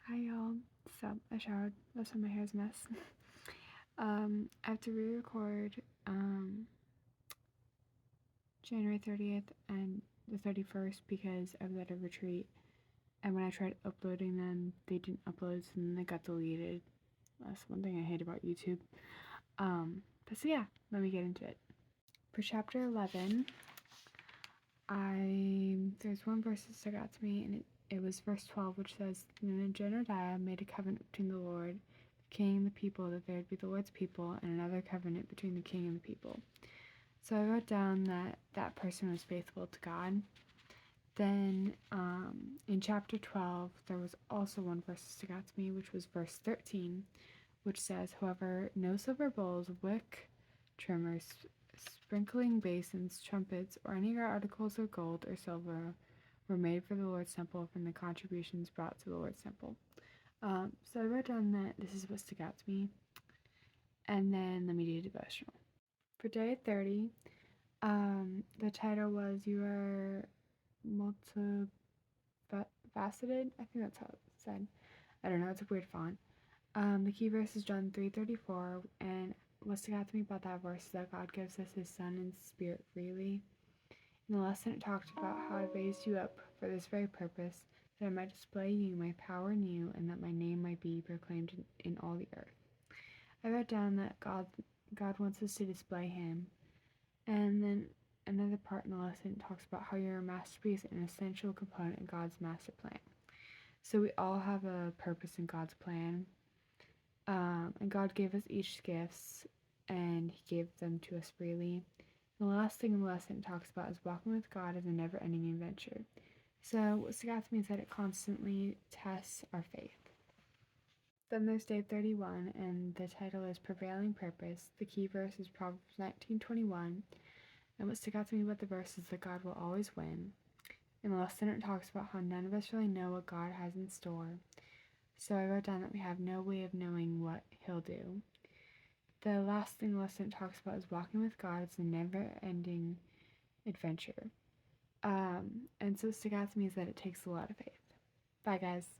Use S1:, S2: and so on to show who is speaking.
S1: Hi y'all. So I showered. That's why my hair's a mess. I have to re-record January 30th and the 31st because I was at a retreat, and when I tried uploading them, they didn't upload, so then they got deleted. That's one thing I hate about YouTube. But so yeah, let me get into it. For chapter 11, there's one verse that stuck out to me, and it was verse 12, which says, "And Jedediah made a covenant between the Lord, the king, and the people, that there would be the Lord's people, and another covenant between the king and the people." So I wrote down that that person was faithful to God. Then in chapter 12, there was also one verse that stuck out to me, which was verse 13, which says, "However, no silver bowls, wick trimmers, sprinkling basins, trumpets, or any other articles of gold or silver were made for the Lord's temple from the contributions brought to the Lord's temple." So I wrote down that this is what stuck out to me, and then let me do a devotional. For day 30, the title was "You Are Multifaceted." I think that's how it's said. I don't know, it's a weird font. The key verse is John 3:34, and what stuck out to me about that verse is that God gives us His Son and Spirit freely. In the lesson, it talked about how I raised you up for this very purpose, that I might display you, my power in you, and that my name might be proclaimed in all the earth. I wrote down that God wants us to display Him, and then another part in the lesson talks about how you're a masterpiece and an essential component in God's master plan. So we all have a purpose in God's plan. And God gave us each gifts, and He gave them to us freely. And the last thing the lesson talks about is walking with God is a never-ending adventure. So what stuck out to me is that it constantly tests our faith. Then there's day 31, and the title is Prevailing Purpose. The key verse is Proverbs 19:21. And what stuck out to me about the verse is that God will always win. In the lesson, it talks about how none of us really know what God has in store. So I wrote down that we have no way of knowing what He'll do. The last thing the lesson talks about is walking with God. It's a never-ending adventure. And so what stuck out to me is that it takes a lot of faith. Bye, guys.